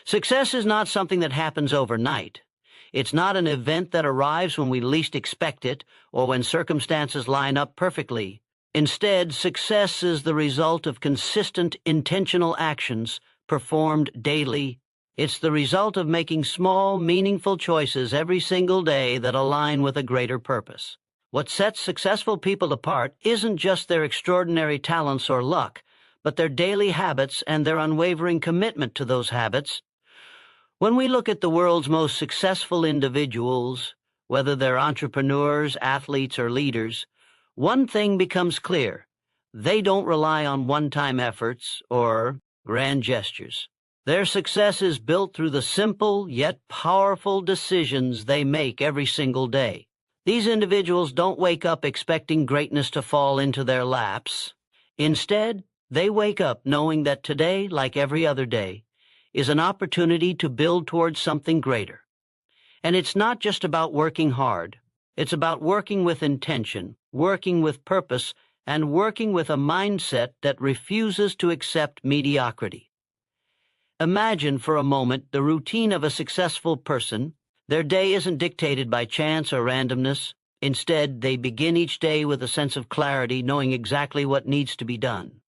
Success is not something that happens overnight. It's not an event that arrives when we least expect it or when circumstances line up perfectly. Instead, success is the result of consistent, intentional actions performed daily. It's the result of making small, meaningful choices every single day that align with a greater purpose. What sets successful people apart isn't just their extraordinary talents or luck, but their daily habits and their unwavering commitment to those habits. When we look at the world's most successful individuals, whether they're entrepreneurs, athletes, or leaders, one thing becomes clear. They don't rely on one-time efforts or grand gestures. Their success is built through the simple yet powerful decisions they make every single day. These individuals don't wake up expecting greatness to fall into their laps. Instead, they wake up knowing that today, like every other day, is an opportunity to build towards something greater. And it's not just about working hard. It's about working with intention, working with purpose, and working with a mindset that refuses to accept mediocrity. Imagine for a moment the routine of a successful person. Their day isn't dictated by chance or randomness. Instead, they begin each day with a sense of clarity, knowing exactly what needs to be done.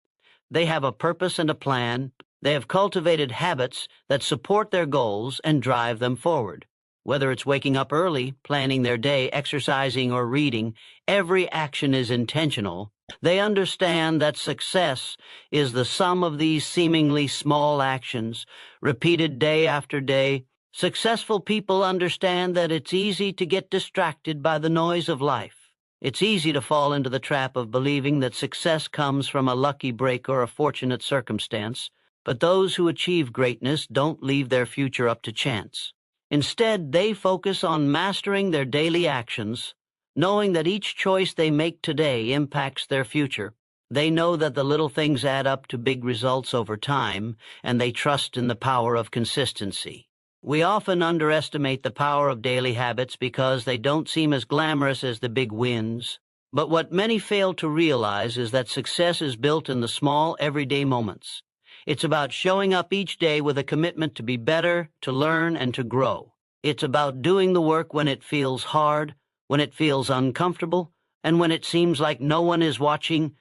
They have a purpose and a plan. They have cultivated habits that support their goals and drive them forward. Whether it's waking up early, planning their day, exercising, or reading, every action is intentional. They understand that success is the sum of these seemingly small actions, repeated day after day. Successful people understand that it's easy to get distracted by the noise of life. It's easy to fall into the trap of believing that success comes from a lucky break or a fortunate circumstance, but those who achieve greatness don't leave their future up to chance. Instead, they focus on mastering their daily actions, knowing that each choice they make today impacts their future. They know that the little things add up to big results over time, and they trust in the power of consistency. We often underestimate the power of daily habits because they don't seem as glamorous as the big wins. But what many fail to realize is that success is built in the small, everyday moments. It's about showing up each day with a commitment to be better, to learn, and to grow. It's about doing the work when it feels hard, when it feels uncomfortable, and when it seems like no one is watching.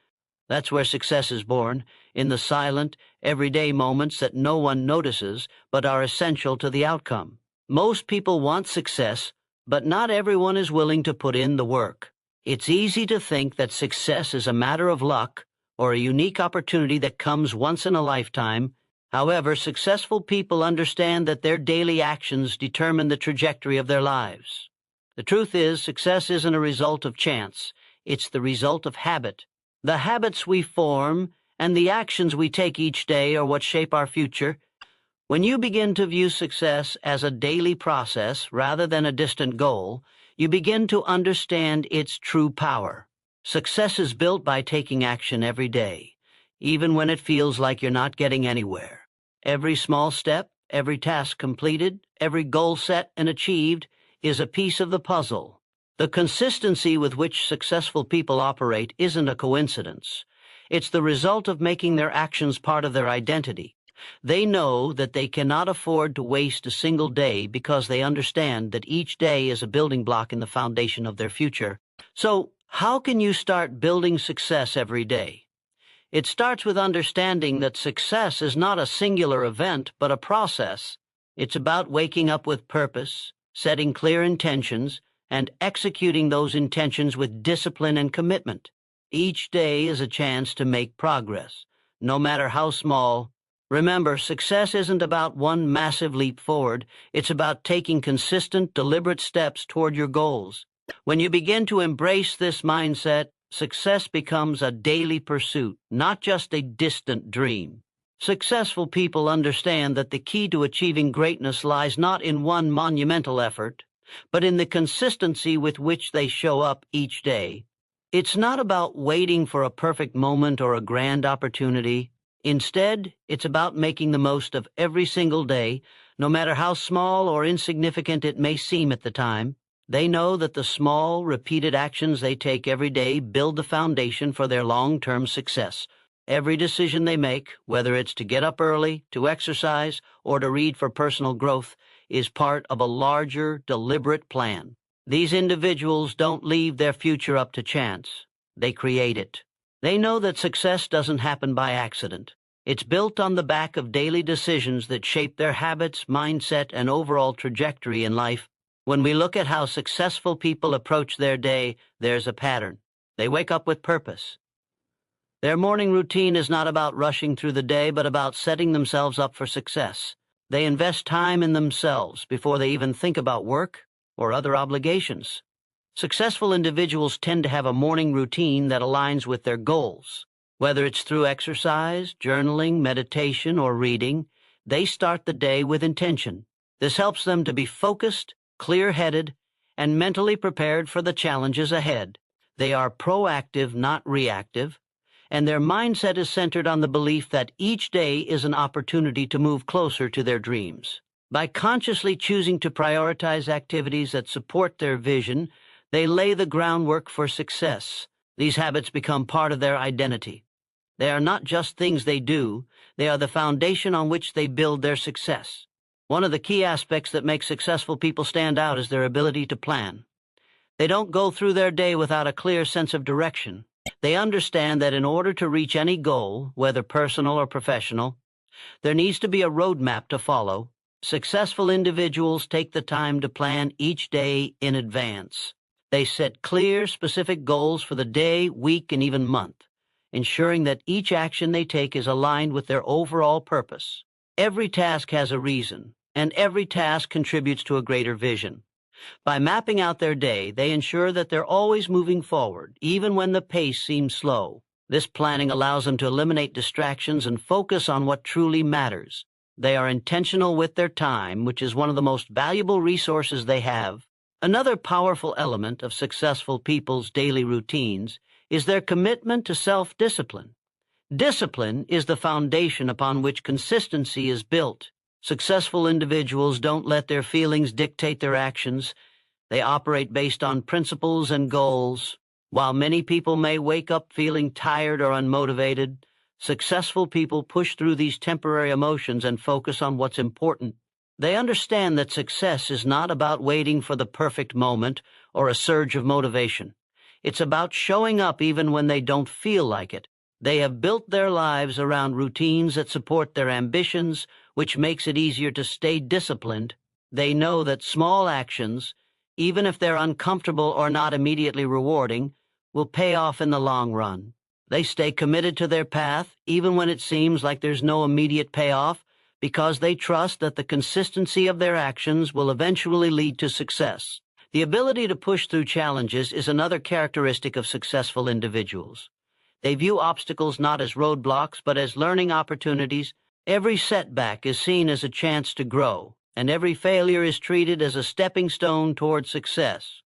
That's where success is born, in the silent, everyday moments that no one notices but are essential to the outcome. Most people want success, but not everyone is willing to put in the work. It's easy to think that success is a matter of luck or a unique opportunity that comes once in a lifetime. However, successful people understand that their daily actions determine the trajectory of their lives. The truth is, success isn't a result of chance. It's the result of habit. The habits we form and the actions we take each day are what shape our future. When you begin to view success as a daily process rather than a distant goal, you begin to understand its true power. Success is built by taking action every day, even when it feels like you're not getting anywhere. Every small step, every task completed, every goal set and achieved is a piece of the puzzle. The consistency with which successful people operate isn't a coincidence. It's the result of making their actions part of their identity. They know that they cannot afford to waste a single day because they understand that each day is a building block in the foundation of their future. So, how can you start building success every day? It starts with understanding that success is not a singular event, but a process. It's about waking up with purpose, setting clear intentions, and executing those intentions with discipline and commitment. Each day is a chance to make progress, no matter how small. Remember, success isn't about one massive leap forward. It's about taking consistent, deliberate steps toward your goals. When you begin to embrace this mindset, success becomes a daily pursuit, not just a distant dream. Successful people understand that the key to achieving greatness lies not in one monumental effort, but in the consistency with which they show up each day. It's not about waiting for a perfect moment or a grand opportunity. Instead, it's about making the most of every single day, no matter how small or insignificant it may seem at the time. They know that the small, repeated actions they take every day build the foundation for their long-term success. Every decision they make, whether it's to get up early, to exercise, or to read for personal growth, is part of a larger, deliberate plan. These individuals don't leave their future up to chance. They create it. They know that success doesn't happen by accident. It's built on the back of daily decisions that shape their habits, mindset, and overall trajectory in life. When we look at how successful people approach their day, there's a pattern. They wake up with purpose. Their morning routine is not about rushing through the day, but about setting themselves up for success. They invest time in themselves before they even think about work or other obligations. Successful individuals tend to have a morning routine that aligns with their goals. Whether it's through exercise, journaling, meditation, or reading, they start the day with intention. This helps them to be focused, clear-headed, and mentally prepared for the challenges ahead. They are proactive, not reactive, and their mindset is centered on the belief that each day is an opportunity to move closer to their dreams. By consciously choosing to prioritize activities that support their vision, they lay the groundwork for success. These habits become part of their identity. They are not just things they do, they are the foundation on which they build their success. One of the key aspects that makes successful people stand out is their ability to plan. They don't go through their day without a clear sense of direction. They understand that in order to reach any goal, whether personal or professional, there needs to be a roadmap to follow. Successful individuals take the time to plan each day in advance. They set clear, specific goals for the day, week, and even month, ensuring that each action they take is aligned with their overall purpose. Every task has a reason, and every task contributes to a greater vision. By mapping out their day, they ensure that they're always moving forward, even when the pace seems slow. This planning allows them to eliminate distractions and focus on what truly matters. They are intentional with their time, which is one of the most valuable resources they have. Another powerful element of successful people's daily routines is their commitment to self-discipline. Discipline is the foundation upon which consistency is built. Successful individuals don't let their feelings dictate their actions. They operate based on principles and goals. While many people may wake up feeling tired or unmotivated, successful people push through these temporary emotions and focus on what's important. They understand that success is not about waiting for the perfect moment or a surge of motivation. It's about showing up even when they don't feel like it. They have built their lives around routines that support their ambitions, which makes it easier to stay disciplined. They know that small actions, even if they're uncomfortable or not immediately rewarding, will pay off in the long run. They stay committed to their path, even when it seems like there's no immediate payoff, because they trust that the consistency of their actions will eventually lead to success. The ability to push through challenges is another characteristic of successful individuals. They view obstacles not as roadblocks, but as learning opportunities. Every setback is seen as a chance to grow, and every failure is treated as a stepping stone toward success.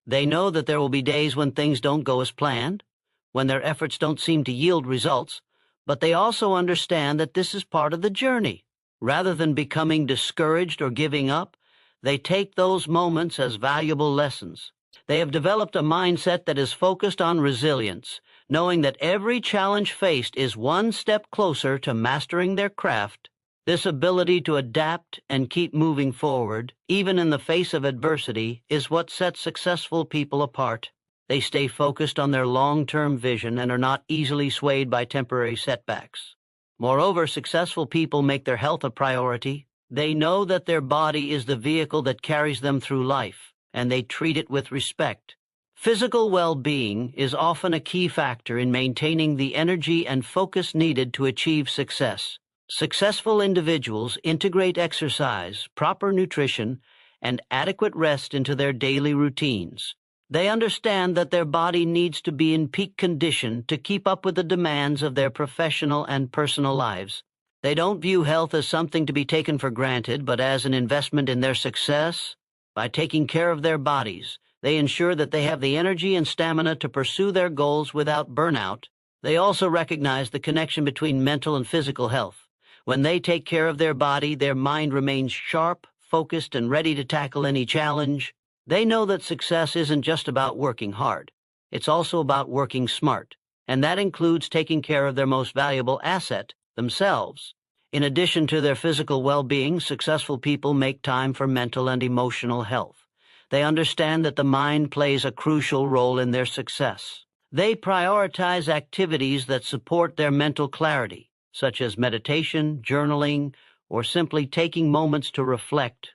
They know that there will be days when things don't go as planned, when their efforts don't seem to yield results, but they also understand that this is part of the journey. Rather than becoming discouraged or giving up, they take those moments as valuable lessons. They have developed a mindset that is focused on resilience, knowing that every challenge faced is one step closer to mastering their craft. This ability to adapt and keep moving forward, even in the face of adversity, is what sets successful people apart. They stay focused on their long-term vision and are not easily swayed by temporary setbacks. Moreover, successful people make their health a priority. They know that their body is the vehicle that carries them through life, and they treat it with respect. Physical well-being is often a key factor in maintaining the energy and focus needed to achieve success. Successful individuals integrate exercise, proper nutrition, and adequate rest into their daily routines. They understand that their body needs to be in peak condition to keep up with the demands of their professional and personal lives. They don't view health as something to be taken for granted, but as an investment in their success. By taking care of their bodies, they ensure that they have the energy and stamina to pursue their goals without burnout. They also recognize the connection between mental and physical health. When they take care of their body, their mind remains sharp, focused, and ready to tackle any challenge. They know that success isn't just about working hard. It's also about working smart. and that includes taking care of their most valuable asset, themselves. In addition to their physical well-being, successful people make time for mental and emotional health. They understand that the mind plays a crucial role in their success. They prioritize activities that support their mental clarity, such as meditation, journaling, or simply taking moments to reflect.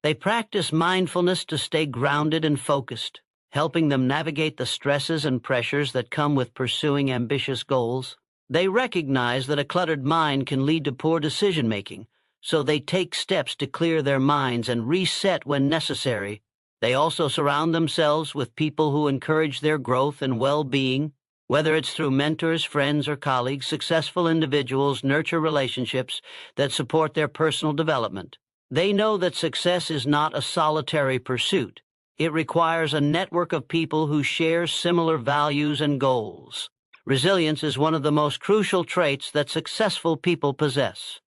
They practice mindfulness to stay grounded and focused, helping them navigate the stresses and pressures that come with pursuing ambitious goals. They recognize that a cluttered mind can lead to poor decision-making, so they take steps to clear their minds and reset when necessary. They also surround themselves with people who encourage their growth and well-being. Whether it's through mentors, friends, or colleagues, successful individuals nurture relationships that support their personal development. They know that success is not a solitary pursuit. It requires a network of people who share similar values and goals. Resilience is one of the most crucial traits that successful people possess.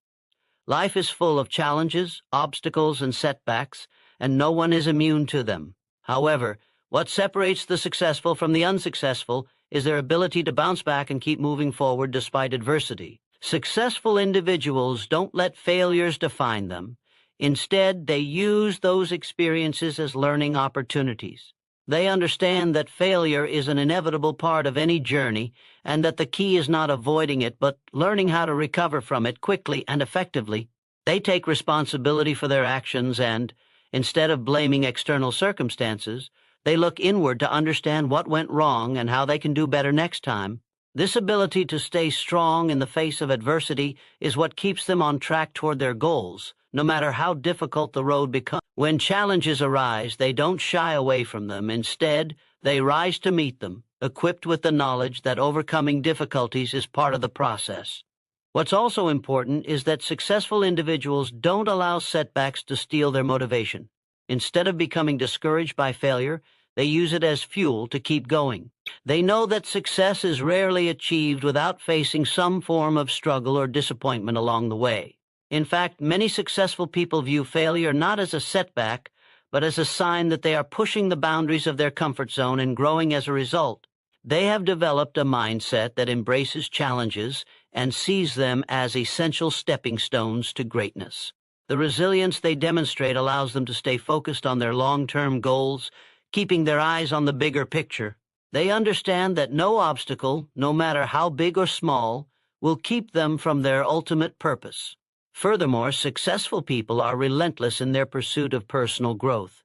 Life is full of challenges, obstacles, and setbacks, and no one is immune to them. However, what separates the successful from the unsuccessful is their ability to bounce back and keep moving forward despite adversity. Successful individuals don't let failures define them. Instead, they use those experiences as learning opportunities. They understand that failure is an inevitable part of any journey and that the key is not avoiding it but learning how to recover from it quickly and effectively. They take responsibility for their actions and, instead of blaming external circumstances, they look inward to understand what went wrong and how they can do better next time. This ability to stay strong in the face of adversity is what keeps them on track toward their goals, no matter how difficult the road becomes. When challenges arise, they don't shy away from them. Instead, they rise to meet them, equipped with the knowledge that overcoming difficulties is part of the process. What's also important is that successful individuals don't allow setbacks to steal their motivation. Instead of becoming discouraged by failure, they use it as fuel to keep going. They know that success is rarely achieved without facing some form of struggle or disappointment along the way. In fact, many successful people view failure not as a setback, but as a sign that they are pushing the boundaries of their comfort zone and growing as a result. They have developed a mindset that embraces challenges and sees them as essential stepping stones to greatness. The resilience they demonstrate allows them to stay focused on their long-term goals, keeping their eyes on the bigger picture. They understand that no obstacle, no matter how big or small, will keep them from their ultimate purpose. Furthermore, successful people are relentless in their pursuit of personal growth.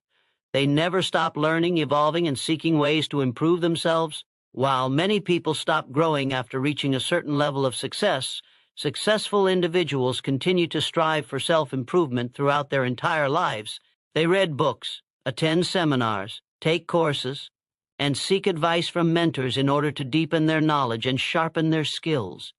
They never stop learning, evolving, and seeking ways to improve themselves. While many people stop growing after reaching a certain level of success, successful individuals continue to strive for self-improvement throughout their entire lives. They read books, attend seminars, take courses, and seek advice from mentors in order to deepen their knowledge and sharpen their skills.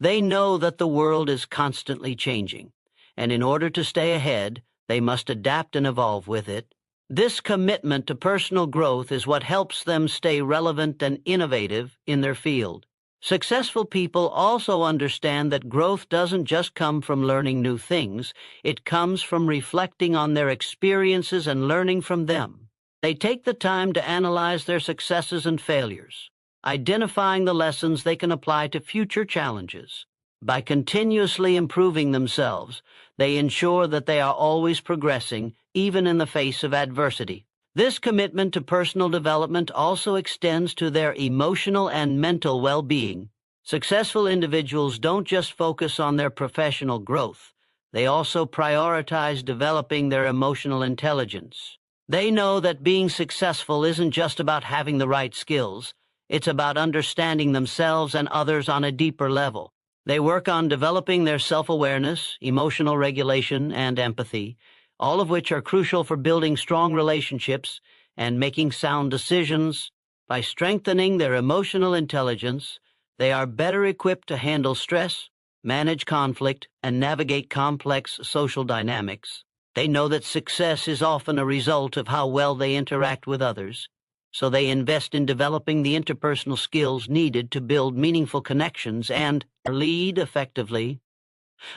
They know that the world is constantly changing, and in order to stay ahead, they must adapt and evolve with it. This commitment to personal growth is what helps them stay relevant and innovative in their field. Successful people also understand that growth doesn't just come from learning new things, it comes from reflecting on their experiences and learning from them. They take the time to analyze their successes and failures, identifying the lessons they can apply to future challenges. By continuously improving themselves, they ensure that they are always progressing, even in the face of adversity. This commitment to personal development also extends to their emotional and mental well-being. Successful individuals don't just focus on their professional growth. They also prioritize developing their emotional intelligence. They know that being successful isn't just about having the right skills. It's about understanding themselves and others on a deeper level. They work on developing their self-awareness, emotional regulation, and empathy, all of which are crucial for building strong relationships and making sound decisions. By strengthening their emotional intelligence, they are better equipped to handle stress, manage conflict, and navigate complex social dynamics. They know that success is often a result of how well they interact with others, so they invest in developing the interpersonal skills needed to build meaningful connections and lead effectively.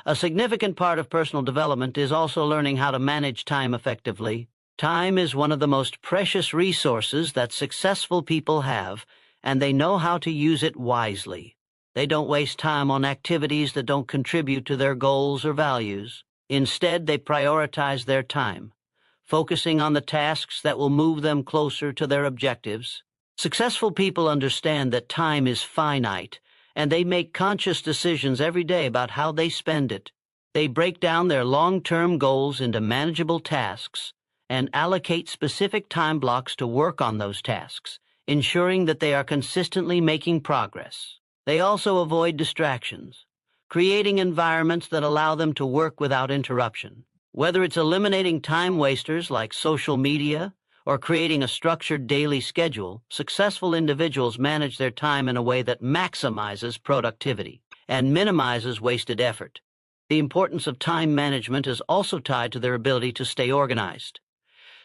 A significant part of personal development is also learning how to manage time effectively. Time is one of the most precious resources that successful people have, and they know how to use it wisely. They don't waste time on activities that don't contribute to their goals or values. Instead, they prioritize their time, focusing on the tasks that will move them closer to their objectives. Successful people understand that time is finite, and they make conscious decisions every day about how they spend it. They break down their long-term goals into manageable tasks and allocate specific time blocks to work on those tasks, ensuring that they are consistently making progress. They also avoid distractions, creating environments that allow them to work without interruption. Whether it's eliminating time wasters like social media or creating a structured daily schedule, successful individuals manage their time in a way that maximizes productivity and minimizes wasted effort. The importance of time management is also tied to their ability to stay organized.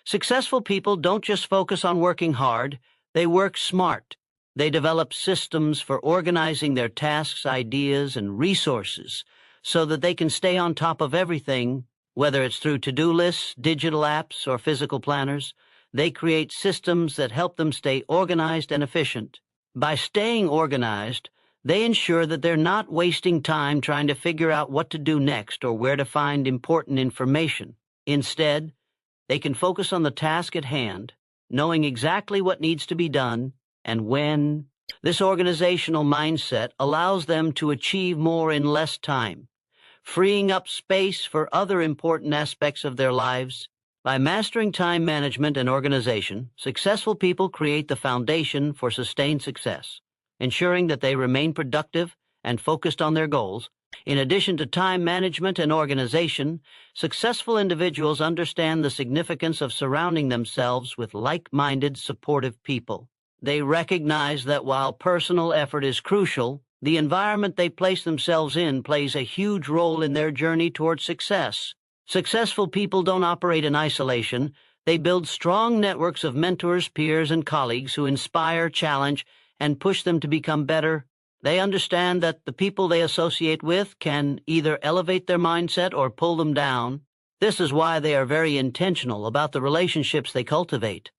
Successful people don't just focus on working hard, they work smart. They develop systems for organizing their tasks, ideas, and resources so that they can stay on top of everything, whether it's through to-do lists, digital apps, or physical planners. They create systems that help them stay organized and efficient. By staying organized, they ensure that they're not wasting time trying to figure out what to do next or where to find important information. Instead, they can focus on the task at hand, knowing exactly what needs to be done and when. This organizational mindset allows them to achieve more in less time, freeing up space for other important aspects of their lives. By mastering time management and organization, successful people create the foundation for sustained success, ensuring that they remain productive and focused on their goals. In addition to time management and organization, successful individuals understand the significance of surrounding themselves with like-minded, supportive people. They recognize that while personal effort is crucial, the environment they place themselves in plays a huge role in their journey towards success. Successful people don't operate in isolation. They build strong networks of mentors, peers, and colleagues who inspire, challenge, and push them to become better. They understand that the people they associate with can either elevate their mindset or pull them down. This is why they are very intentional about the relationships they cultivate.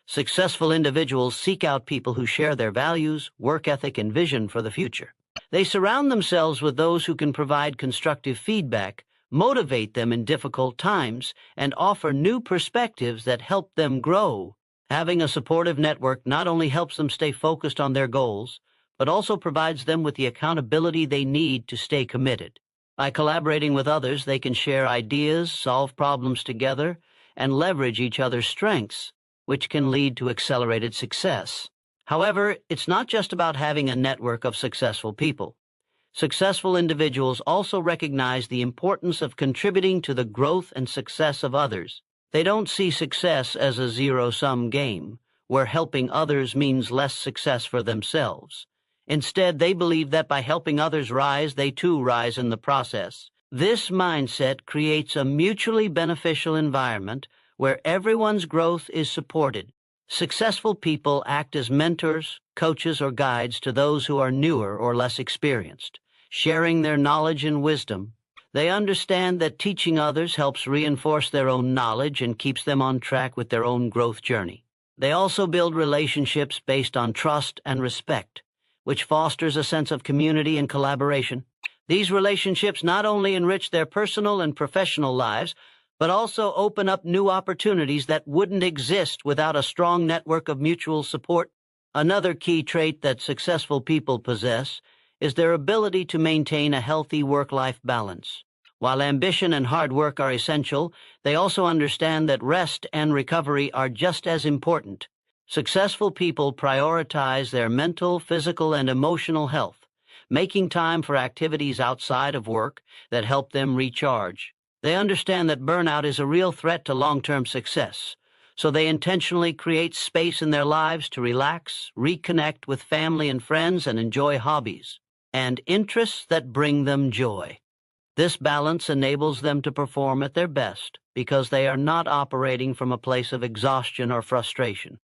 Successful individuals seek out people who share their values, work ethic, and vision for the future. They surround themselves with those who can provide constructive feedback, motivate them in difficult times, and offer new perspectives that help them grow. Having a supportive network not only helps them stay focused on their goals, but also provides them with the accountability they need to stay committed. By collaborating with others, they can share ideas, solve problems together, and leverage each other's strengths, which can lead to accelerated success. However, it's not just about having a network of successful people. Successful individuals also recognize the importance of contributing to the growth and success of others. They don't see success as a zero-sum game, where helping others means less success for themselves. Instead, they believe that by helping others rise, they too rise in the process. This mindset creates a mutually beneficial environment where everyone's growth is supported. Successful people act as mentors, coaches, or guides to those who are newer or less experienced, sharing their knowledge and wisdom. They understand that teaching others helps reinforce their own knowledge and keeps them on track with their own growth journey. They also build relationships based on trust and respect, which fosters a sense of community and collaboration. These relationships not only enrich their personal and professional lives, but also open up new opportunities that wouldn't exist without a strong network of mutual support. Another key trait that successful people possess is their ability to maintain a healthy work-life balance. While ambition and hard work are essential, they also understand that rest and recovery are just as important. Successful people prioritize their mental, physical, and emotional health, making time for activities outside of work that help them recharge. They understand that burnout is a real threat to long-term success, so they intentionally create space in their lives to relax, reconnect with family and friends, and enjoy hobbies and interests that bring them joy. This balance enables them to perform at their best because they are not operating from a place of exhaustion or frustration.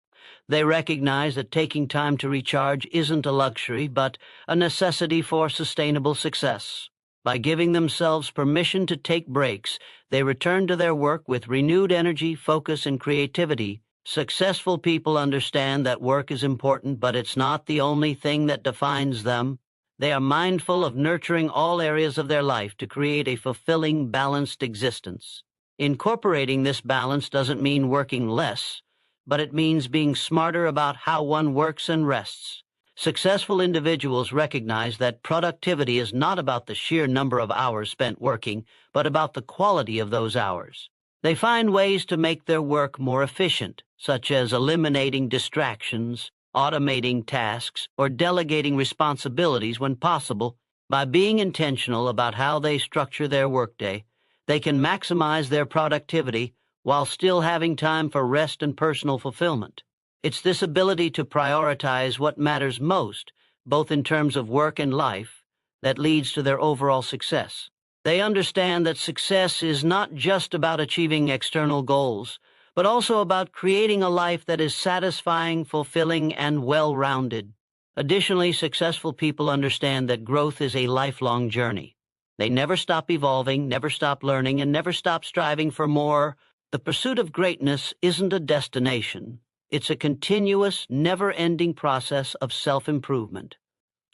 They recognize that taking time to recharge isn't a luxury, but a necessity for sustainable success. By giving themselves permission to take breaks, they return to their work with renewed energy, focus, and creativity, Successful people understand that work is important, but it's not the only thing that defines them. They are mindful of nurturing all areas of their life to create a fulfilling, balanced existence. Incorporating this balance doesn't mean working less, but it means being smarter about how one works and rests. Successful individuals recognize that productivity is not about the sheer number of hours spent working, but about the quality of those hours. They find ways to make their work more efficient, such as eliminating distractions, automating tasks, or delegating responsibilities when possible. By being intentional about how they structure their workday, they can maximize their productivity while still having time for rest and personal fulfillment. It's this ability to prioritize what matters most, both in terms of work and life, that leads to their overall success. They understand that success is not just about achieving external goals, but also about creating a life that is satisfying, fulfilling, and well-rounded. Additionally, successful people understand that growth is a lifelong journey. They never stop evolving, never stop learning, and never stop striving for more. The pursuit of greatness isn't a destination. It's a continuous, never-ending process of self-improvement.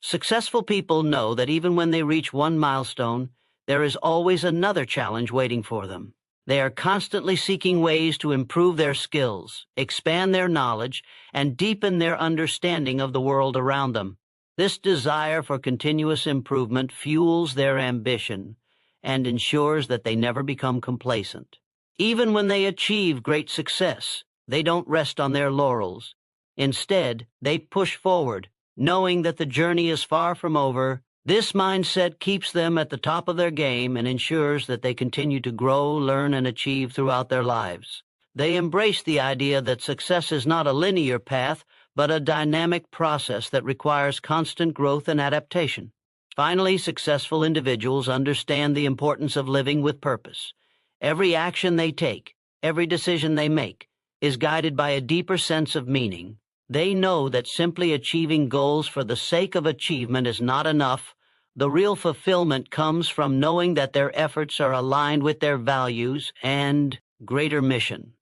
Successful people know that even when they reach one milestone, there is always another challenge waiting for them. They are constantly seeking ways to improve their skills, expand their knowledge, and deepen their understanding of the world around them. This desire for continuous improvement fuels their ambition and ensures that they never become complacent. Even when they achieve great success, they don't rest on their laurels. Instead, they push forward, knowing that the journey is far from over. This mindset keeps them at the top of their game and ensures that they continue to grow, learn, and achieve throughout their lives. They embrace the idea that success is not a linear path, but a dynamic process that requires constant growth and adaptation. Finally, successful individuals understand the importance of living with purpose. Every action they take, every decision they make, is guided by a deeper sense of meaning. They know that simply achieving goals for the sake of achievement is not enough. The real fulfillment comes from knowing that their efforts are aligned with their values and greater mission.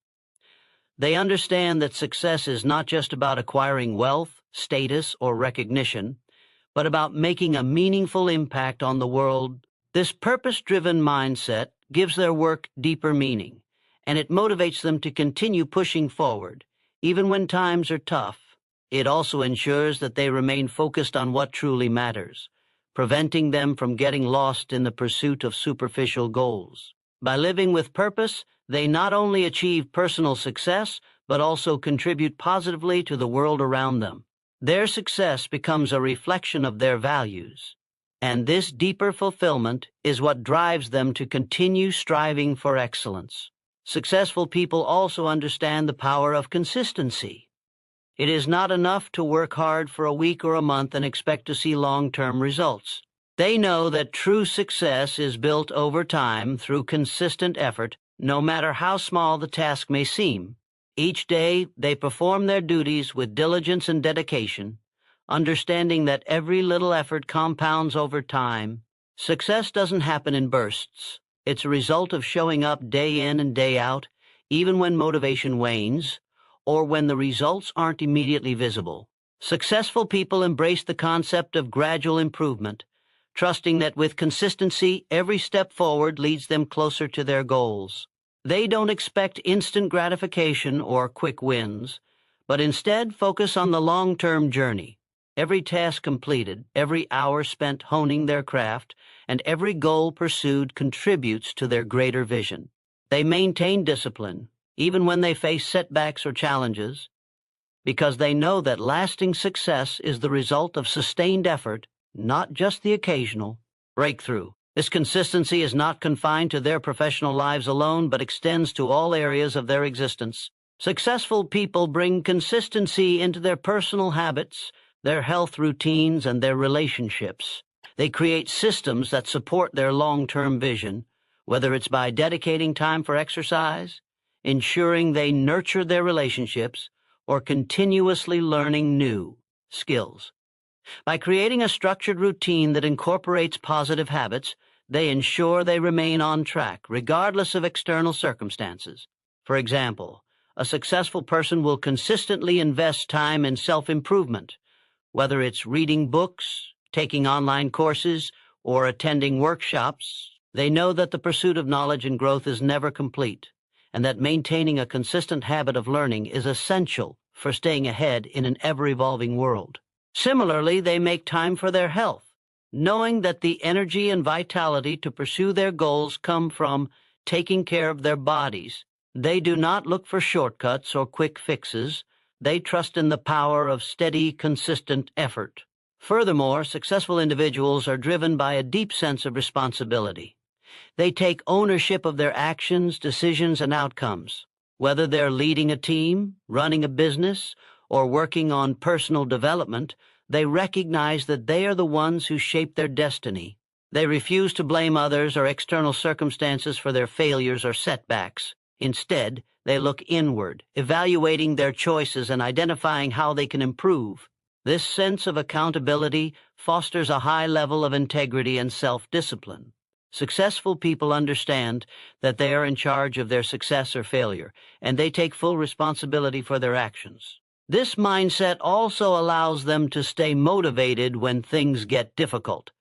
They understand that success is not just about acquiring wealth, status, or recognition, but about making a meaningful impact on the world. This purpose-driven mindset gives their work deeper meaning, and it motivates them to continue pushing forward, even when times are tough. It also ensures that they remain focused on what truly matters, preventing them from getting lost in the pursuit of superficial goals. By living with purpose, they not only achieve personal success, but also contribute positively to the world around them. Their success becomes a reflection of their values, and this deeper fulfillment is what drives them to continue striving for excellence. Successful people also understand the power of consistency. It is not enough to work hard for a week or a month and expect to see long-term results. They know that true success is built over time through consistent effort, no matter how small the task may seem. Each day, they perform their duties with diligence and dedication, understanding that every little effort compounds over time. Success doesn't happen in bursts. It's a result of showing up day in and day out, even when motivation wanes, or when the results aren't immediately visible. Successful people embrace the concept of gradual improvement, trusting that with consistency, every step forward leads them closer to their goals. They don't expect instant gratification or quick wins, but instead focus on the long-term journey. Every task completed, every hour spent honing their craft, and every goal pursued contributes to their greater vision. They maintain discipline, even when they face setbacks or challenges, because they know that lasting success is the result of sustained effort, not just the occasional breakthrough. This consistency is not confined to their professional lives alone, but extends to all areas of their existence. Successful people bring consistency into their personal habits, their health routines, and their relationships. They create systems that support their long-term vision, whether it's by dedicating time for exercise, ensuring they nurture their relationships, or continuously learning new skills. By creating a structured routine that incorporates positive habits, they ensure they remain on track, regardless of external circumstances. For example, A successful person will consistently invest time in self-improvement, whether it's reading books, taking online courses, or attending workshops. They know that the pursuit of knowledge and growth is never complete, and that maintaining a consistent habit of learning is essential for staying ahead in an ever-evolving world. Similarly, they make time for their health, knowing that the energy and vitality to pursue their goals come from taking care of their bodies. They do not look for shortcuts or quick fixes. They trust in the power of steady, consistent effort. Furthermore, successful individuals are driven by a deep sense of responsibility. They take ownership of their actions, decisions, and outcomes. Whether they're leading a team, running a business, or working on personal development, they recognize that they are the ones who shape their destiny. They refuse to blame others or external circumstances for their failures or setbacks. Instead, they look inward, evaluating their choices and identifying how they can improve. This sense of accountability fosters a high level of integrity and self-discipline. Successful people understand that they are in charge of their success or failure, and they take full responsibility for their actions. This mindset also allows them to stay motivated when things get difficult,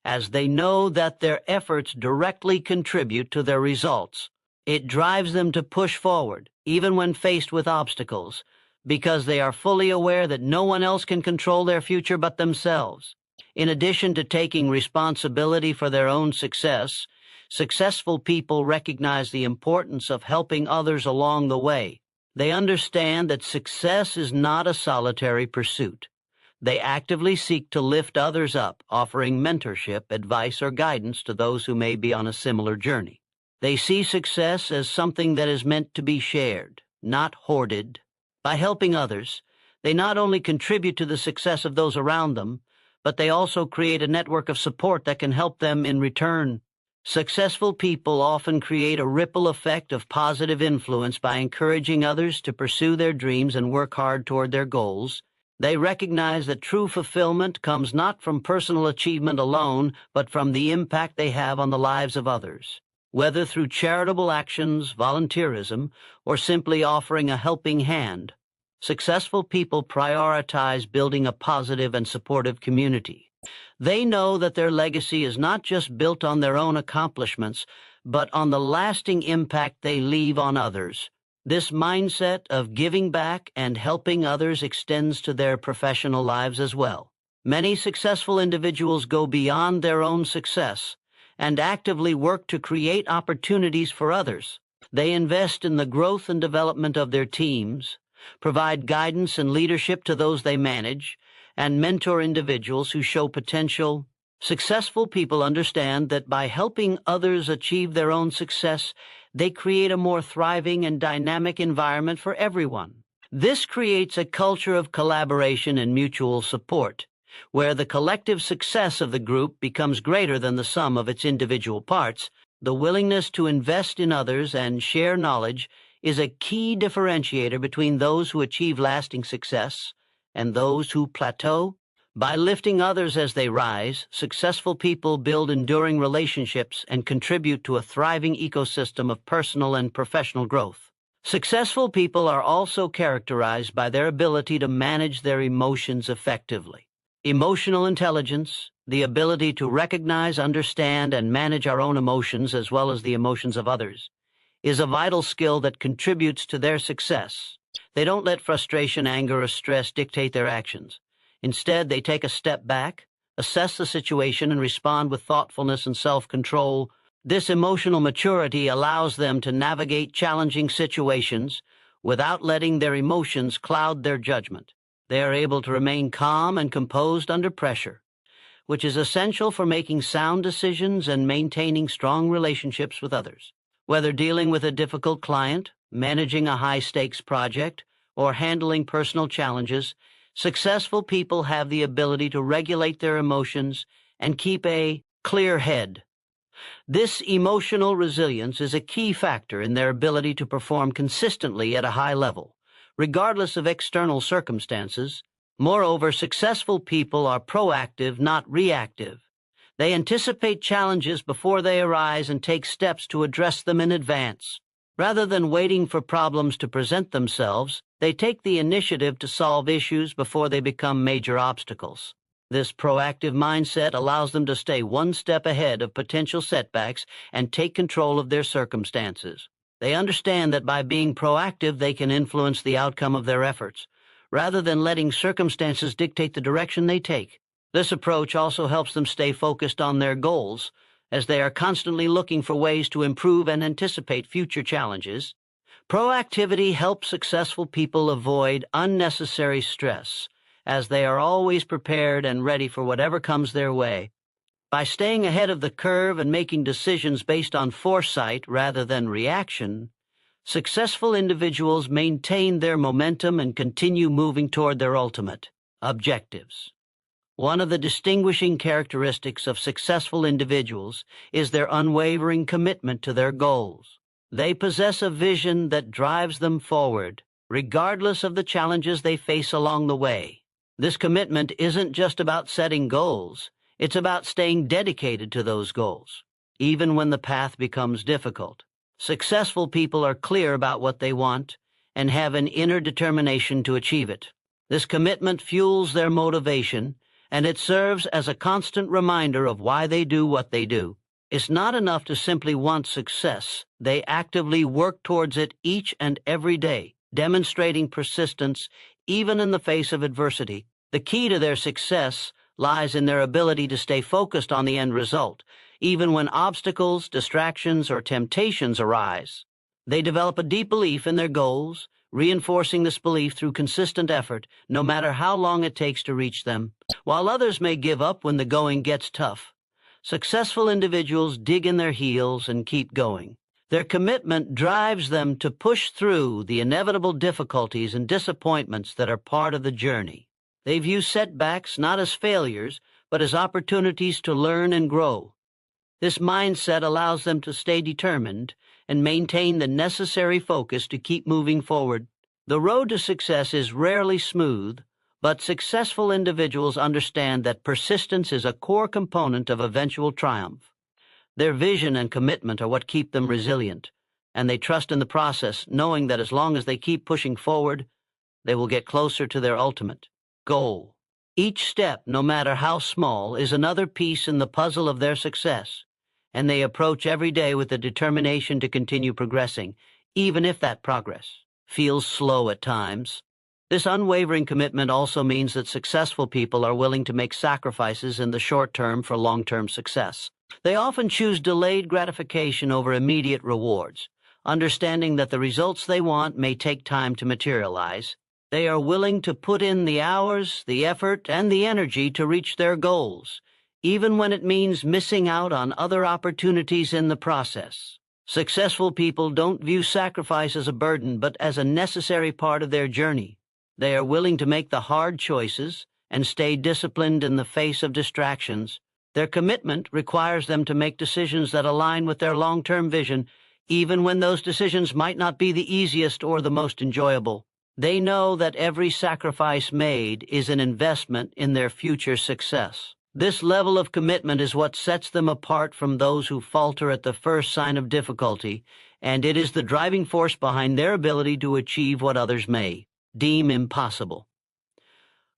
as they know that their efforts directly contribute to their results. It drives them to push forward, even when faced with obstacles, because they are fully aware that no one else can control their future but themselves. In addition to taking responsibility for their own success, successful people recognize the importance of helping others along the way. They understand that success is not a solitary pursuit. They actively seek to lift others up, offering mentorship, advice, or guidance to those who may be on a similar journey. They see success as something that is meant to be shared, not hoarded. By helping others, they not only contribute to the success of those around them, but they also create a network of support that can help them in return. Successful people often create a ripple effect of positive influence by encouraging others to pursue their dreams and work hard toward their goals. They recognize that true fulfillment comes not from personal achievement alone, but from the impact they have on the lives of others. Whether through charitable actions, volunteerism, or simply offering a helping hand, successful people prioritize building a positive and supportive community. They know that their legacy is not just built on their own accomplishments, but on the lasting impact they leave on others. This mindset of giving back and helping others extends to their professional lives as well. Many successful individuals go beyond their own success and actively work to create opportunities for others. They invest in the growth and development of their teams, provide guidance and leadership to those they manage, and mentor individuals who show potential. Successful people understand that by helping others achieve their own success, they create a more thriving and dynamic environment for everyone. This creates a culture of collaboration and mutual support, where the collective success of the group becomes greater than the sum of its individual parts. The willingness to invest in others and share knowledge is a key differentiator between those who achieve lasting success and those who plateau. By lifting others as they rise, successful people build enduring relationships and contribute to a thriving ecosystem of personal and professional growth. Successful people are also characterized by their ability to manage their emotions effectively. Emotional intelligence, the ability to recognize, understand, and manage our own emotions as well as the emotions of others, is a vital skill that contributes to their success. They don't let frustration, anger, or stress dictate their actions. Instead, they take a step back, assess the situation, and respond with thoughtfulness and self-control. This emotional maturity allows them to navigate challenging situations without letting their emotions cloud their judgment. They are able to remain calm and composed under pressure, which is essential for making sound decisions and maintaining strong relationships with others. Whether dealing with a difficult client, managing a high-stakes project, or handling personal challenges, successful people have the ability to regulate their emotions and keep a clear head. This emotional resilience is a key factor in their ability to perform consistently at a high level, regardless of external circumstances. Moreover, successful people are proactive, not reactive. They anticipate challenges before they arise and take steps to address them in advance. Rather than waiting for problems to present themselves, they take the initiative to solve issues before they become major obstacles. This proactive mindset allows them to stay one step ahead of potential setbacks and take control of their circumstances. They understand that by being proactive, they can influence the outcome of their efforts, rather than letting circumstances dictate the direction they take. This approach also helps them stay focused on their goals, as they are constantly looking for ways to improve and anticipate future challenges. Proactivity helps successful people avoid unnecessary stress, as they are always prepared and ready for whatever comes their way. By staying ahead of the curve and making decisions based on foresight rather than reaction, successful individuals maintain their momentum and continue moving toward their ultimate objectives. One of the distinguishing characteristics of successful individuals is their unwavering commitment to their goals. They possess a vision that drives them forward, regardless of the challenges they face along the way. This commitment isn't just about setting goals, it's about staying dedicated to those goals, even when the path becomes difficult. Successful people are clear about what they want and have an inner determination to achieve it. This commitment fuels their motivation, and it serves as a constant reminder of why they do what they do. It's not enough to simply want success. They actively work towards it each and every day, demonstrating persistence even in the face of adversity. The key to their success lies in their ability to stay focused on the end result, even when obstacles, distractions, or temptations arise. They develop a deep belief in their goals, reinforcing this belief through consistent effort, no matter how long it takes to reach them. While others may give up when the going gets tough, successful individuals dig in their heels and keep going. Their commitment drives them to push through the inevitable difficulties and disappointments that are part of the journey. They view setbacks not as failures, but as opportunities to learn and grow. This mindset allows them to stay determined and maintain the necessary focus to keep moving forward. The road to success is rarely smooth, but successful individuals understand that persistence is a core component of eventual triumph. Their vision and commitment are what keep them resilient, and they trust in the process, knowing that as long as they keep pushing forward, they will get closer to their ultimate goal. Each step, no matter how small, is another piece in the puzzle of their success, and they approach every day with the determination to continue progressing, even if that progress feels slow at times. This unwavering commitment also means that successful people are willing to make sacrifices in the short term for long-term success. They often choose delayed gratification over immediate rewards, understanding that the results they want may take time to materialize. They are willing to put in the hours, the effort, and the energy to reach their goals, even when it means missing out on other opportunities in the process. Successful people don't view sacrifice as a burden, but as a necessary part of their journey. They are willing to make the hard choices and stay disciplined in the face of distractions. Their commitment requires them to make decisions that align with their long-term vision, even when those decisions might not be the easiest or the most enjoyable. They know that every sacrifice made is an investment in their future success. This level of commitment is what sets them apart from those who falter at the first sign of difficulty, and it is the driving force behind their ability to achieve what others may deem impossible.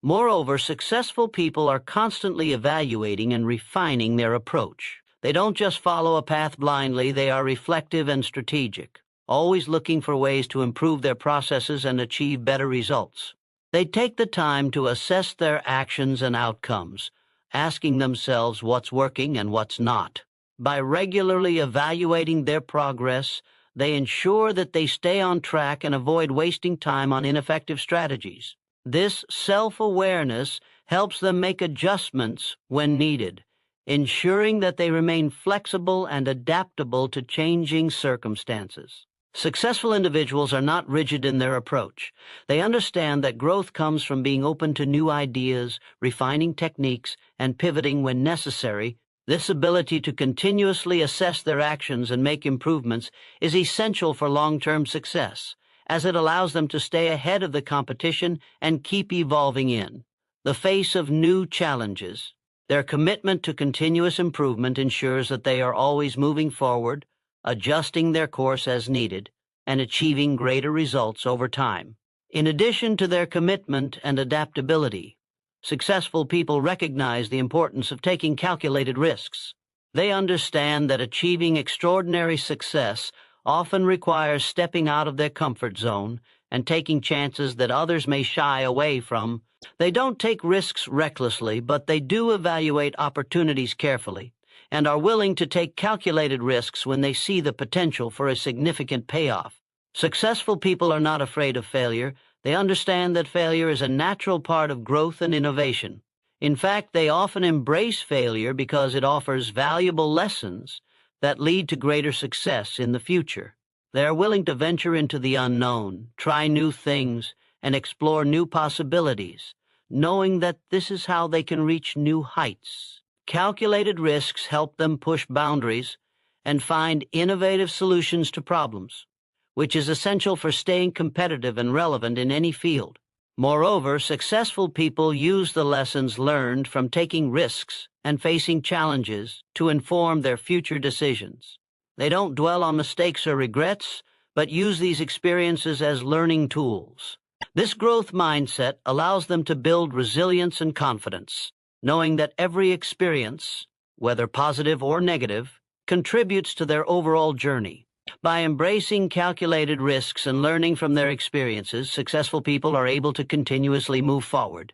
Moreover, successful people are constantly evaluating and refining their approach. They don't just follow a path blindly, they are reflective and strategic, always looking for ways to improve their processes and achieve better results. They take the time to assess their actions and outcomes, asking themselves what's working and what's not. By regularly evaluating their progress, they ensure that they stay on track and avoid wasting time on ineffective strategies. This self-awareness helps them make adjustments when needed, ensuring that they remain flexible and adaptable to changing circumstances. Successful individuals are not rigid in their approach. They understand that growth comes from being open to new ideas, refining techniques, and pivoting when necessary. This ability to continuously assess their actions and make improvements is essential for long-term success, as it allows them to stay ahead of the competition and keep evolving in the face of new challenges. Their commitment to continuous improvement ensures that they are always moving forward, adjusting their course as needed. and achieving greater results over time. In addition to their commitment and adaptability, successful people recognize the importance of taking calculated risks. They understand that achieving extraordinary success often requires stepping out of their comfort zone and taking chances that others may shy away from. They don't take risks recklessly, but they do evaluate opportunities carefully and are willing to take calculated risks when they see the potential for a significant payoff. Successful people are not afraid of failure. They understand that failure is a natural part of growth and innovation. In fact, they often embrace failure because it offers valuable lessons that lead to greater success in the future. They are willing to venture into the unknown, try new things, and explore new possibilities, knowing that this is how they can reach new heights. Calculated risks help them push boundaries and find innovative solutions to problems, which is essential for staying competitive and relevant in any field. Moreover, successful people use the lessons learned from taking risks and facing challenges to inform their future decisions. They don't dwell on mistakes or regrets, but use these experiences as learning tools. This growth mindset allows them to build resilience and confidence, knowing that every experience, whether positive or negative, contributes to their overall journey. By embracing calculated risks and learning from their experiences, successful people are able to continuously move forward.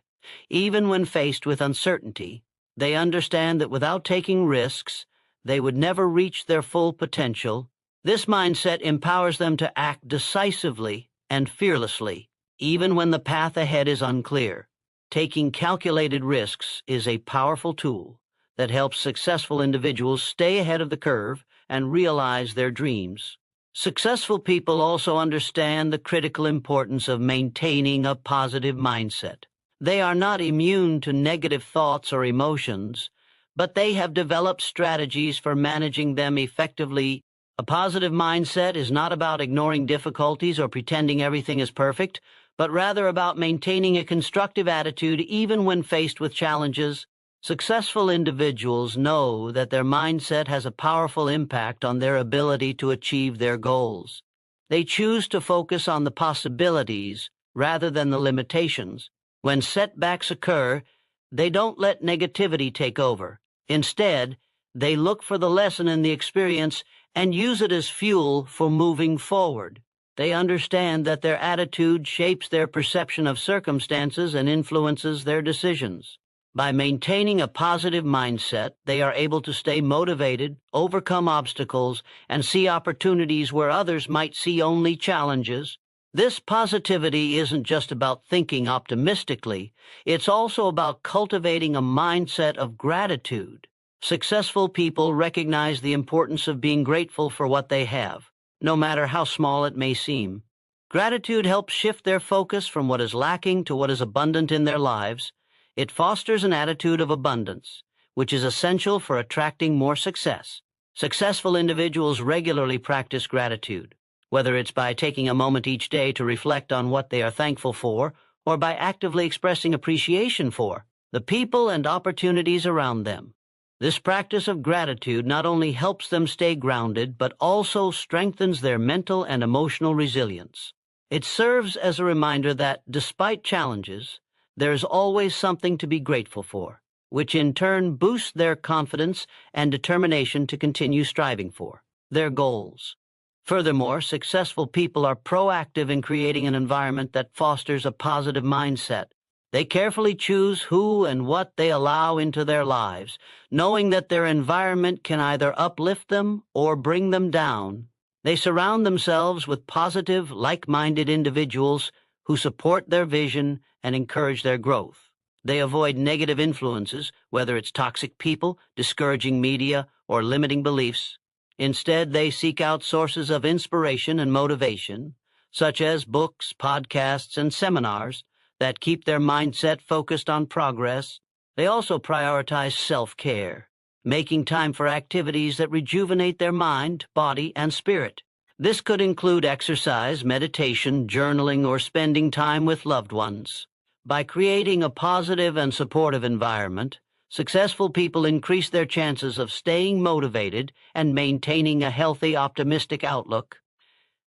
Even when faced with uncertainty, they understand that without taking risks, they would never reach their full potential. This mindset empowers them to act decisively and fearlessly, even when the path ahead is unclear. Taking calculated risks is a powerful tool that helps successful individuals stay ahead of the curve and realize their dreams. Successful people also understand the critical importance of maintaining a positive mindset. They are not immune to negative thoughts or emotions, but they have developed strategies for managing them effectively. A positive mindset is not about ignoring difficulties or pretending everything is perfect, but rather about maintaining a constructive attitude even when faced with challenges. Successful individuals know that their mindset has a powerful impact on their ability to achieve their goals. They choose to focus on the possibilities rather than the limitations. When setbacks occur, they don't let negativity take over. Instead, they look for the lesson in the experience and use it as fuel for moving forward. They understand that their attitude shapes their perception of circumstances and influences their decisions. By maintaining a positive mindset, they are able to stay motivated, overcome obstacles, and see opportunities where others might see only challenges. This positivity isn't just about thinking optimistically, it's also about cultivating a mindset of gratitude. Successful people recognize the importance of being grateful for what they have, no matter how small it may seem. Gratitude helps shift their focus from what is lacking to what is abundant in their lives. It fosters an attitude of abundance, which is essential for attracting more success. Successful individuals regularly practice gratitude, whether it's by taking a moment each day to reflect on what they are thankful for, or by actively expressing appreciation for the people and opportunities around them. This practice of gratitude not only helps them stay grounded, but also strengthens their mental and emotional resilience. It serves as a reminder that, despite challenges, there is always something to be grateful for, which in turn boosts their confidence and determination to continue striving for their goals. Furthermore, successful people are proactive in creating an environment that fosters a positive mindset. They carefully choose who and what they allow into their lives, knowing that their environment can either uplift them or bring them down. They surround themselves with positive, like-minded individuals who support their vision and encourage their growth. They avoid negative influences, whether it's toxic people, discouraging media, or limiting beliefs. Instead, they seek out sources of inspiration and motivation, such as books, podcasts, and seminars that keep their mindset focused on progress. They also prioritize self-care, making time for activities that rejuvenate their mind, body, and spirit. This could include exercise, meditation, journaling, or spending time with loved ones. By creating a positive and supportive environment, successful people increase their chances of staying motivated and maintaining a healthy, optimistic outlook.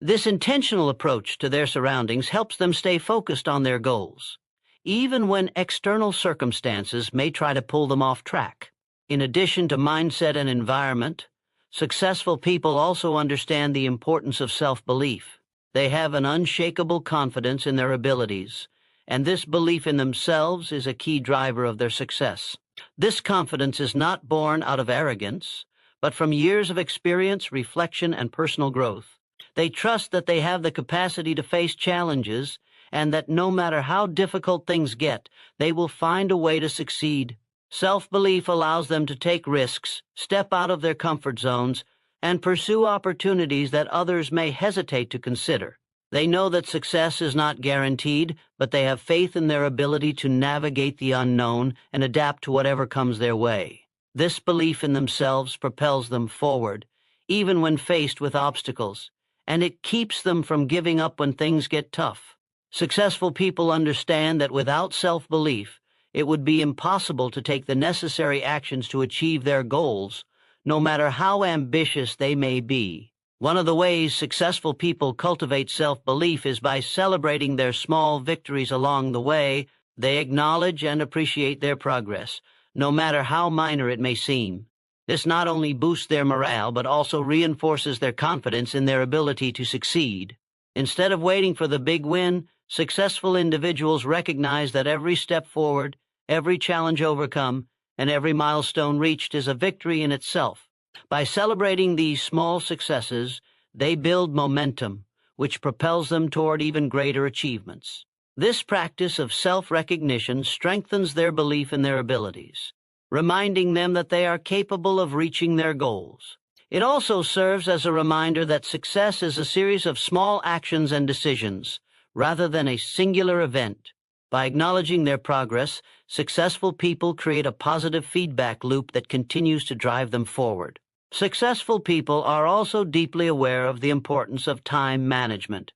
This intentional approach to their surroundings helps them stay focused on their goals, even when external circumstances may try to pull them off track. In addition to mindset and environment, successful people also understand the importance of self-belief. They have an unshakable confidence in their abilities, and this belief in themselves is a key driver of their success. This confidence is not born out of arrogance, but from years of experience, reflection, and personal growth. They trust that they have the capacity to face challenges and that no matter how difficult things get, they will find a way to succeed. Self-belief allows them to take risks, step out of their comfort zones, and pursue opportunities that others may hesitate to consider. They know that success is not guaranteed, but they have faith in their ability to navigate the unknown and adapt to whatever comes their way. This belief in themselves propels them forward, even when faced with obstacles, and it keeps them from giving up when things get tough. Successful people understand that without self-belief, it would be impossible to take the necessary actions to achieve their goals, no matter how ambitious they may be. One of the ways successful people cultivate self-belief is by celebrating their small victories along the way. They acknowledge and appreciate their progress, no matter how minor it may seem. This not only boosts their morale, but also reinforces their confidence in their ability to succeed. Instead of waiting for the big win, successful individuals recognize that every step forward, every challenge overcome, and every milestone reached is a victory in itself. By celebrating these small successes, they build momentum, which propels them toward even greater achievements. This practice of self-recognition strengthens their belief in their abilities, reminding them that they are capable of reaching their goals. It also serves as a reminder that success is a series of small actions and decisions, rather than a singular event. By acknowledging their progress, successful people create a positive feedback loop that continues to drive them forward. Successful people are also deeply aware of the importance of time management.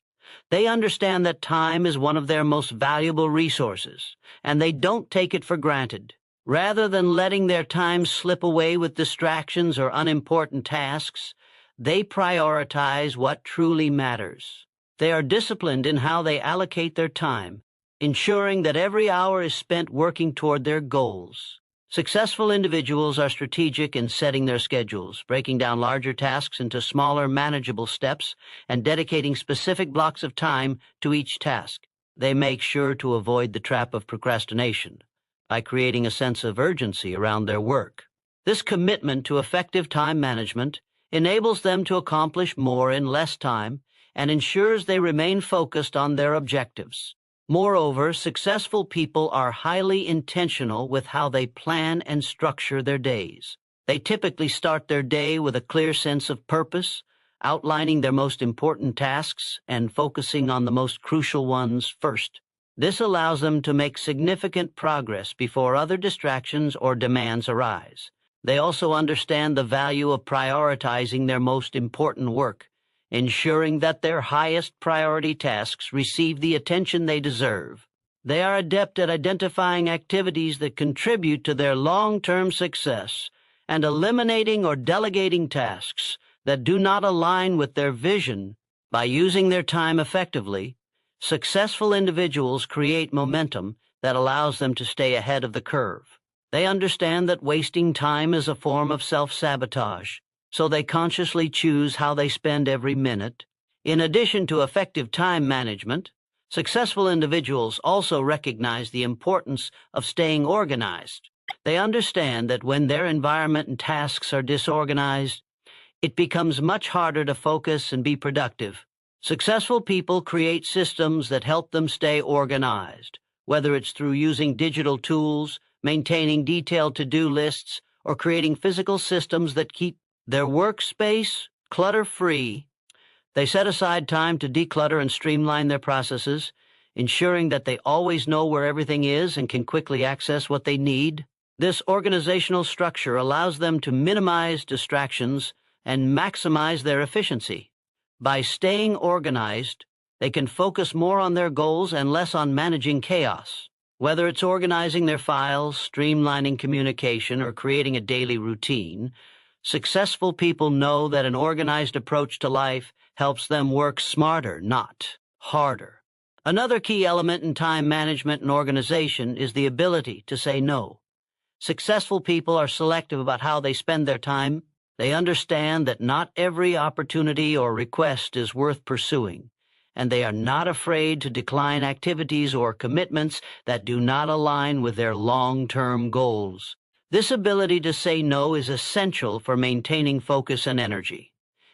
They understand that time is one of their most valuable resources, and they don't take it for granted. Rather than letting their time slip away with distractions or unimportant tasks, they prioritize what truly matters. They are disciplined in how they allocate their time, ensuring that every hour is spent working toward their goals. Successful individuals are strategic in setting their schedules, breaking down larger tasks into smaller, manageable steps, and dedicating specific blocks of time to each task. They make sure to avoid the trap of procrastination by creating a sense of urgency around their work. This commitment to effective time management enables them to accomplish more in less time and ensures they remain focused on their objectives. Moreover, successful people are highly intentional with how they plan and structure their days. They typically start their day with a clear sense of purpose, outlining their most important tasks and focusing on the most crucial ones first. This allows them to make significant progress before other distractions or demands arise. They also understand the value of prioritizing their most important work, ensuring that their highest priority tasks receive the attention they deserve. They are adept at identifying activities that contribute to their long-term success and eliminating or delegating tasks that do not align with their vision. By using their time effectively, successful individuals create momentum that allows them to stay ahead of the curve. They understand that wasting time is a form of self-sabotage, so they consciously choose how they spend every minute. In addition to effective time management, successful individuals also recognize the importance of staying organized. They understand that when their environment and tasks are disorganized, it becomes much harder to focus and be productive. Successful people create systems that help them stay organized, whether it's through using digital tools, maintaining detailed to-do lists, or creating physical systems that keep their workspace clutter-free. They set aside time to declutter and streamline their processes, ensuring that they always know where everything is and can quickly access what they need. This organizational structure allows them to minimize distractions and maximize their efficiency. By staying organized, they can focus more on their goals and less on managing chaos. Whether it's organizing their files, streamlining communication, or creating a daily routine, successful people know that an organized approach to life helps them work smarter, not harder. Another key element in time management and organization is the ability to say no. Successful people are selective about how they spend their time. They understand that not every opportunity or request is worth pursuing, and they are not afraid to decline activities or commitments that do not align with their long-term goals. This ability to say no is essential for maintaining focus and energy.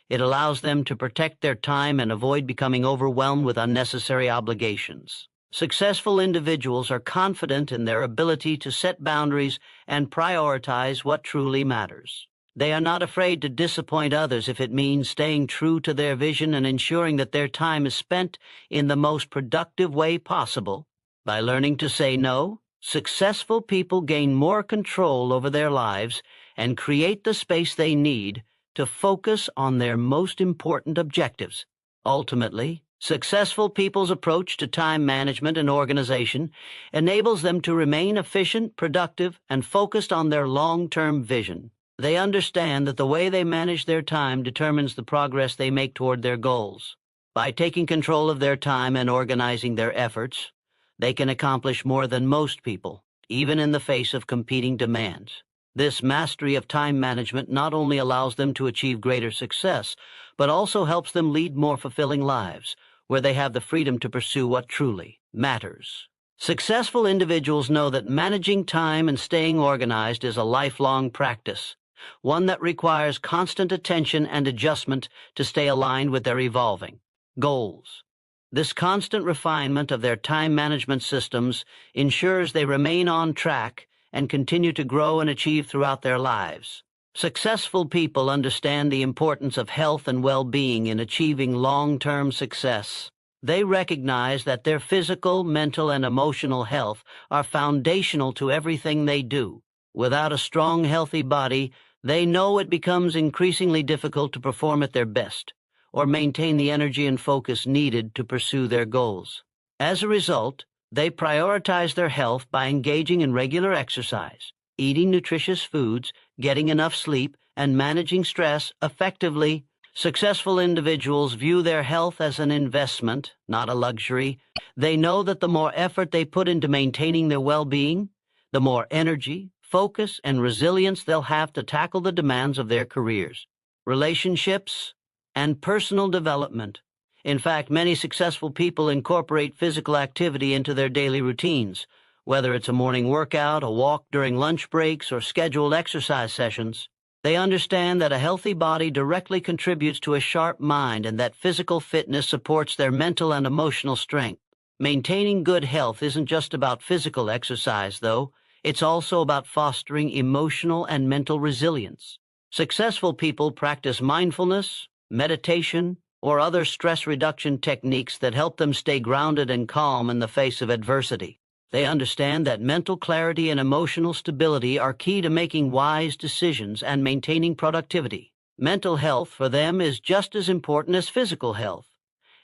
It allows them to protect their time and avoid becoming overwhelmed with unnecessary obligations. Successful individuals are confident in their ability to set boundaries and prioritize what truly matters. They are not afraid to disappoint others if it means staying true to their vision and ensuring that their time is spent in the most productive way possible. By learning to say no, successful people gain more control over their lives and create the space they need to focus on their most important objectives. Ultimately, successful people's approach to time management and organization enables them to remain efficient, productive, and focused on their long-term vision. They understand that the way they manage their time determines the progress they make toward their goals. By taking control of their time and organizing their efforts, they can accomplish more than most people, even in the face of competing demands. This mastery of time management not only allows them to achieve greater success, but also helps them lead more fulfilling lives, where they have the freedom to pursue what truly matters. Successful individuals know that managing time and staying organized is a lifelong practice, one that requires constant attention and adjustment to stay aligned with their evolving goals. This constant refinement of their time management systems ensures they remain on track and continue to grow and achieve throughout their lives. Successful people understand the importance of health and well-being in achieving long-term success. They recognize that their physical, mental, and emotional health are foundational to everything they do. Without a strong, healthy body, they know it becomes increasingly difficult to perform at their best or maintain the energy and focus needed to pursue their goals. As a result, they prioritize their health by engaging in regular exercise, eating nutritious foods, getting enough sleep, and managing stress effectively. Successful individuals view their health as an investment, not a luxury. They know that the more effort they put into maintaining their well-being, the more energy, focus, and resilience they'll have to tackle the demands of their careers, relationships, and personal development. In fact, many successful people incorporate physical activity into their daily routines, whether it's a morning workout, a walk during lunch breaks, or scheduled exercise sessions. They understand that a healthy body directly contributes to a sharp mind and that physical fitness supports their mental and emotional strength. Maintaining good health isn't just about physical exercise, though. It's also about fostering emotional and mental resilience. Successful people practice mindfulness, meditation, or other stress reduction techniques that help them stay grounded and calm in the face of adversity. They understand that mental clarity and emotional stability are key to making wise decisions and maintaining productivity. Mental health for them is just as important as physical health,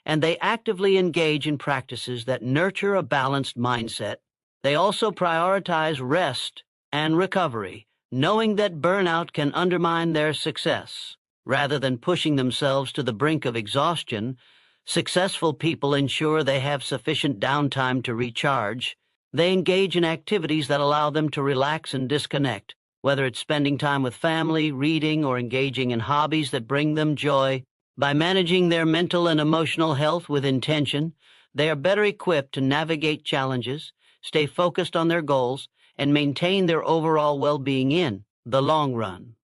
and they actively engage in practices that nurture a balanced mindset. They also prioritize rest and recovery, knowing that burnout can undermine their success. Rather than pushing themselves to the brink of exhaustion, successful people ensure they have sufficient downtime to recharge. They engage in activities that allow them to relax and disconnect, whether it's spending time with family, reading, or engaging in hobbies that bring them joy. By managing their mental and emotional health with intention, they are better equipped to navigate challenges, stay focused on their goals, and maintain their overall well-being in the long run.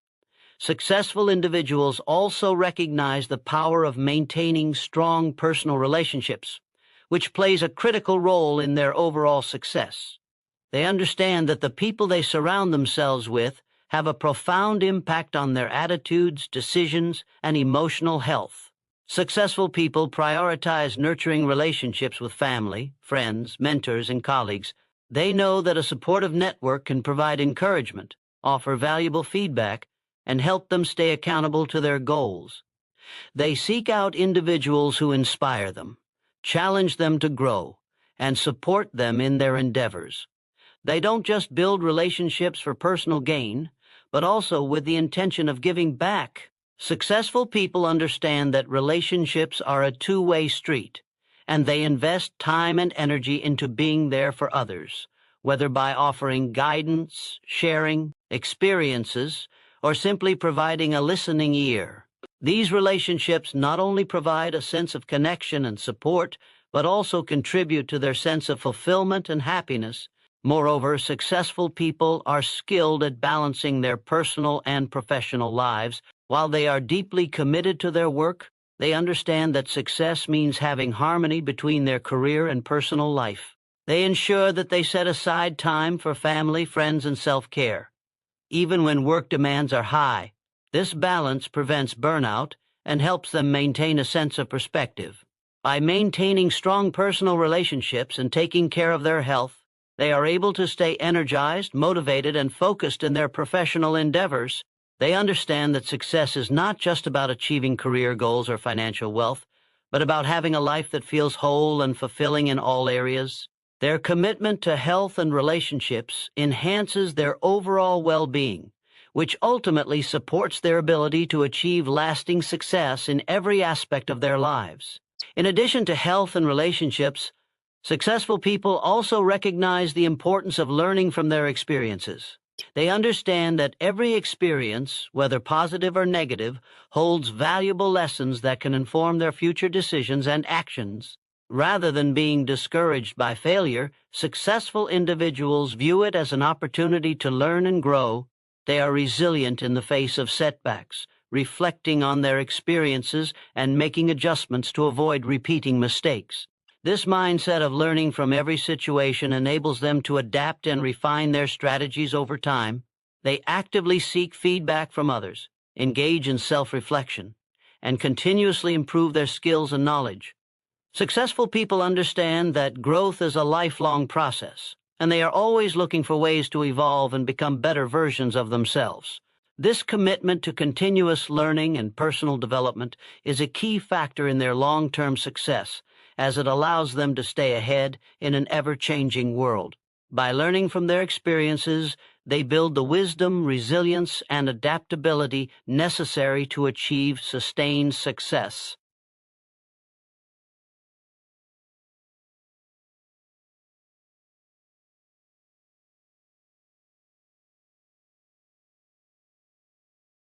Successful individuals also recognize the power of maintaining strong personal relationships, which plays a critical role in their overall success. They understand that the people they surround themselves with have a profound impact on their attitudes, decisions, and emotional health. Successful people prioritize nurturing relationships with family, friends, mentors, and colleagues. They know that a supportive network can provide encouragement, offer valuable feedback, and help them stay accountable to their goals. They seek out individuals who inspire them, challenge them to grow, and support them in their endeavors. They don't just build relationships for personal gain, but also with the intention of giving back Successful people understand that relationships are a two-way street, and they invest time and energy into being there for others, whether by offering guidance, sharing experiences, or simply providing a listening ear. These relationships not only provide a sense of connection and support, but also contribute to their sense of fulfillment and happiness. Moreover, successful people are skilled at balancing their personal and professional lives. While they are deeply committed to their work, they understand that success means having harmony between their career and personal life. They ensure that they set aside time for family, friends, and self-care. Even when work demands are high, this balance prevents burnout and helps them maintain a sense of perspective. By maintaining strong personal relationships and taking care of their health, they are able to stay energized, motivated, and focused in their professional endeavors. They understand that success is not just about achieving career goals or financial wealth, but about having a life that feels whole and fulfilling in all areas. Their commitment to health and relationships enhances their overall well-being, which ultimately supports their ability to achieve lasting success in every aspect of their lives. In addition to health and relationships, successful people also recognize the importance of learning from their experiences. They understand that every experience, whether positive or negative, holds valuable lessons that can inform their future decisions and actions. Rather than being discouraged by failure, successful individuals view it as an opportunity to learn and grow. They are resilient in the face of setbacks, reflecting on their experiences and making adjustments to avoid repeating mistakes. This mindset of learning from every situation enables them to adapt and refine their strategies over time. They actively seek feedback from others, engage in self-reflection, and continuously improve their skills and knowledge. Successful people understand that growth is a lifelong process, and they are always looking for ways to evolve and become better versions of themselves. This commitment to continuous learning and personal development is a key factor in their long-term success, as it allows them to stay ahead in an ever-changing world. By learning from their experiences, they build the wisdom, resilience, and adaptability necessary to achieve sustained success.